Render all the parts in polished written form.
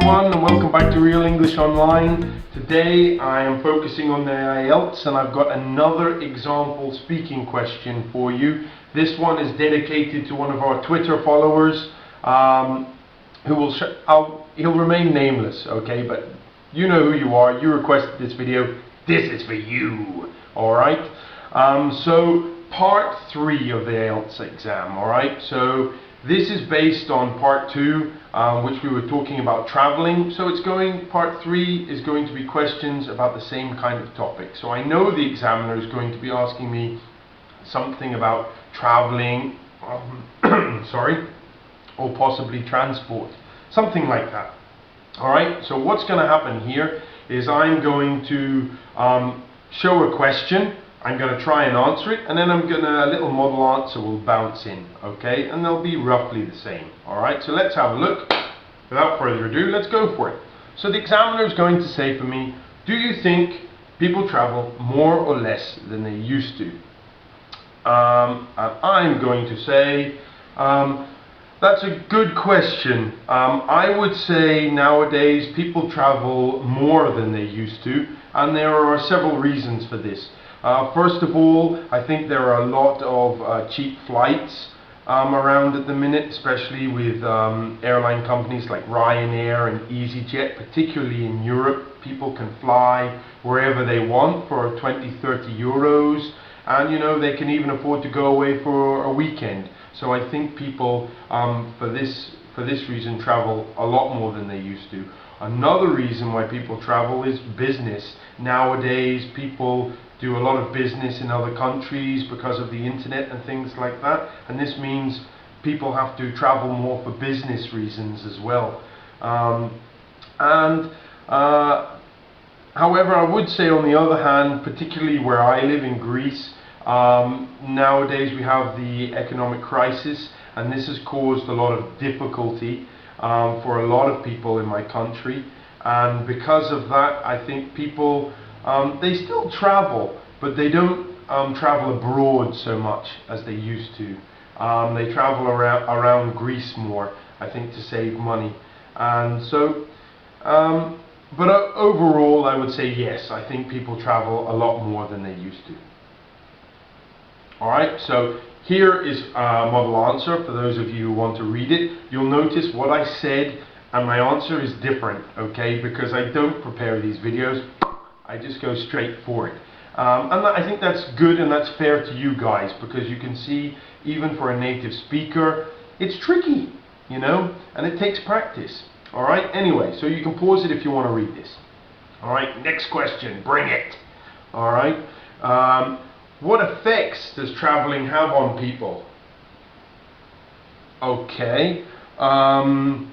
everyone, and welcome back to Real English Online. Today I am focusing on the IELTS, and I've got another example speaking question for you. This one is dedicated to one of our Twitter followers, he'll remain nameless, okay, but you know who you are, you requested this video, this is for you, alright? So part 3 of the IELTS exam, alright? So this is based on part 2, which we were talking about traveling. So part 3 is going to be questions about the same kind of topic. So I know the examiner is going to be asking me something about traveling, or possibly transport, something like that. Alright, so what's going to happen here is I'm going to show a question. I'm going to try and answer it, and then a little model answer will bounce in, okay, and they'll be roughly the same. Alright, so let's have a look. Without further ado, let's go for it. So the examiner is going to say for me, do you think people travel more or less than they used to? And I'm going to say, that's a good question. I would say nowadays people travel more than they used to, and there are several reasons for this. First of all, I think there are a lot of cheap flights around at the minute, especially with airline companies like Ryanair and EasyJet, particularly in Europe. People can fly wherever they want for 20-30 euros, and you know, they can even afford to go away for a weekend. So I think people for this reason travel a lot more than they used to. Another reason why people travel is business. Nowadays people do a lot of business in other countries because of the internet and things like that, and this means people have to travel more for business reasons as well. However, I would say on the other hand, particularly where I live in Greece, nowadays we have the economic crisis, and this has caused a lot of difficulty for a lot of people in my country, and because of that I think people they still travel, but they don't travel abroad so much as they used to. They travel around Greece more, I think, to save money. And so, but overall I would say yes, I think people travel a lot more than they used to. Alright, so here is a model answer for those of you who want to read it. You'll notice what I said and my answer is different, okay, because I don't prepare these videos. I just go straight for it. And I think that's good and that's fair to you guys, because you can see, even for a native speaker, it's tricky, you know, and it takes practice. Alright, anyway, so you can pause it if you want to read this. Alright, next question, bring it. Alright, what effects does traveling have on people? Okay, well,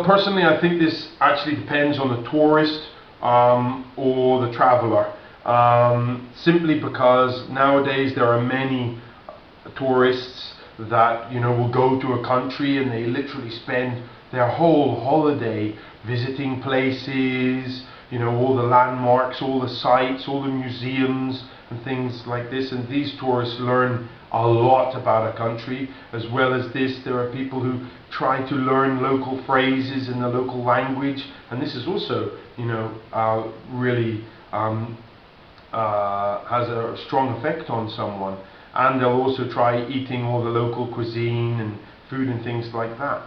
personally I think this actually depends on the tourist or the traveler, simply because nowadays there are many tourists that, you know, will go to a country and they literally spend their whole holiday visiting places, you know, all the landmarks, all the sites, all the museums and things like this, and these tourists learn a lot about a country. As well as this, there are people who try to learn local phrases in the local language, and this is also, you know, really has a strong effect on someone. And they'll also try eating all the local cuisine and food and things like that.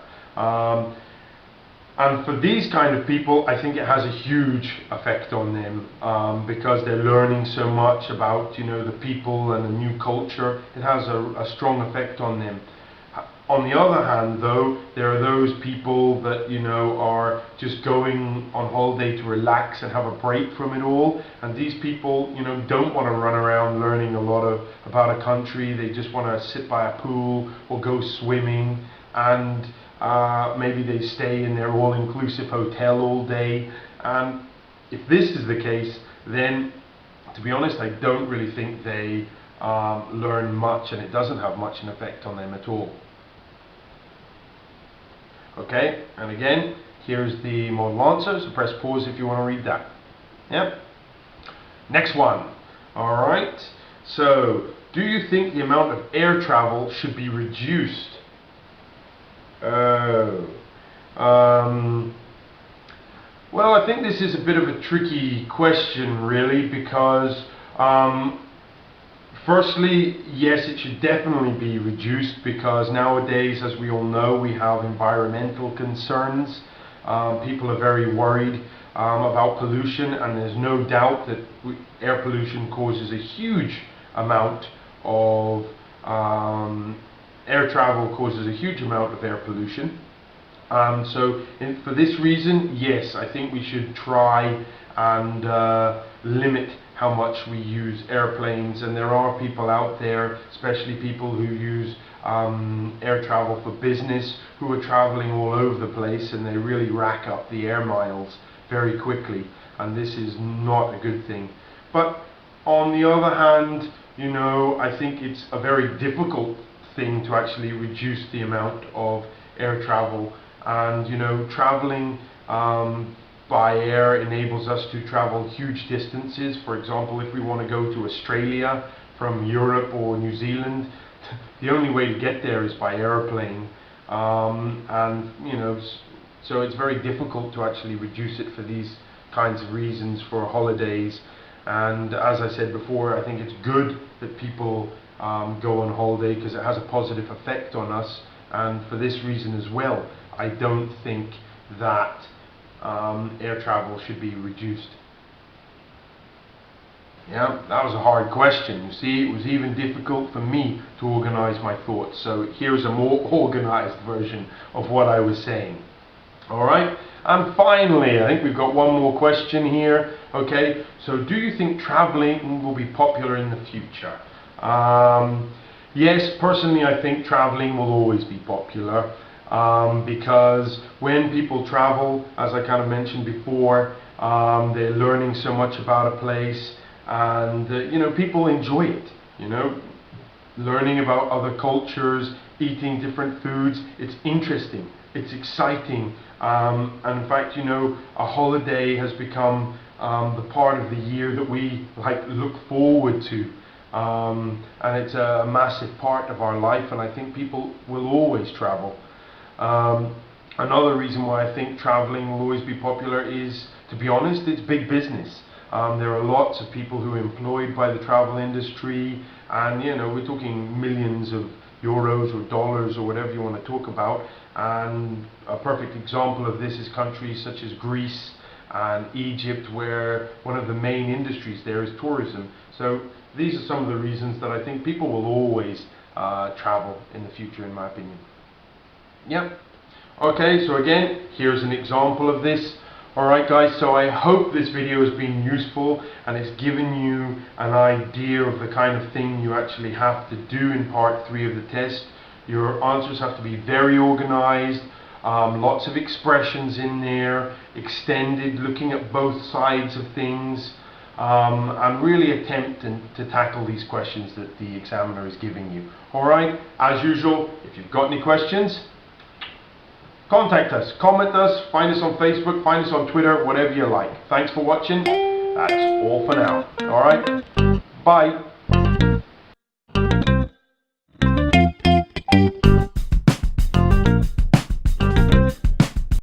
And for these kind of people, I think it has a huge effect on them, because they're learning so much about, you know, the people and the new culture. It has a strong effect on them. On the other hand, though, there are those people that, you know, are just going on holiday to relax and have a break from it all, and these people, you know, don't want to run around learning a lot about a country. They just want to sit by a pool or go swimming, and maybe they stay in their all-inclusive hotel all day. And if this is the case, then to be honest, I don't really think they learn much, and it doesn't have much an effect on them at all. Okay, and again, here's the model answer, so press pause if you want to read that. Yep. Next one. Alright, so do you think the amount of air travel should be reduced? Oh, Well, I think this is a bit of a tricky question, really, because firstly, yes, it should definitely be reduced, because nowadays, as we all know, we have environmental concerns. People are very worried about pollution, and there's no doubt that air pollution causes a huge amount of air travel causes a huge amount of air pollution. For this reason, yes, I think we should try and limit how much we use airplanes. And there are people out there, especially people who use air travel for business, who are traveling all over the place, and they really rack up the air miles very quickly, and this is not a good thing. But on the other hand, you know, I think it's a very difficult thing to actually reduce the amount of air travel. And you know, traveling by air enables us to travel huge distances. For example, if we want to go to Australia from Europe or New Zealand, the only way to get there is by airplane. And you know, so it's very difficult to actually reduce it for these kinds of reasons, for holidays. And as I said before, I think it's good that people go on holiday, because it has a positive effect on us. And for this reason as well, I don't think that air travel should be reduced. Yeah, that was a hard question. You see, it was even difficult for me to organize my thoughts. So here's a more organized version of what I was saying. Alright, and finally, I think we've got one more question here. Okay, so do you think traveling will be popular in the future? Yes, personally I think traveling will always be popular, because when people travel, as I kind of mentioned before, they're learning so much about a place, and you know, people enjoy it, you know, learning about other cultures, eating different foods. It's interesting, it's exciting, and in fact, you know, a holiday has become the part of the year that we look forward to. And it's a massive part of our life, and I think people will always travel. Another reason why I think traveling will always be popular is, to be honest, it's big business. There are lots of people who are employed by the travel industry, and you know, we're talking millions of euros or dollars or whatever you want to talk about. And a perfect example of this is countries such as Greece and Egypt, where one of the main industries there is tourism. So these are some of the reasons that I think people will always travel in the future, in my opinion. Yep. Okay, so again, here's an example of this. Alright guys, so I hope this video has been useful, and it's given you an idea of the kind of thing you actually have to do in part 3 of the test. Your answers have to be very organized, lots of expressions in there, extended, looking at both sides of things, and really attempt to tackle these questions that the examiner is giving you. Alright, as usual, if you've got any questions, contact us, comment us, find us on Facebook, find us on Twitter, whatever you like. Thanks for watching. That's all for now. Alright, bye.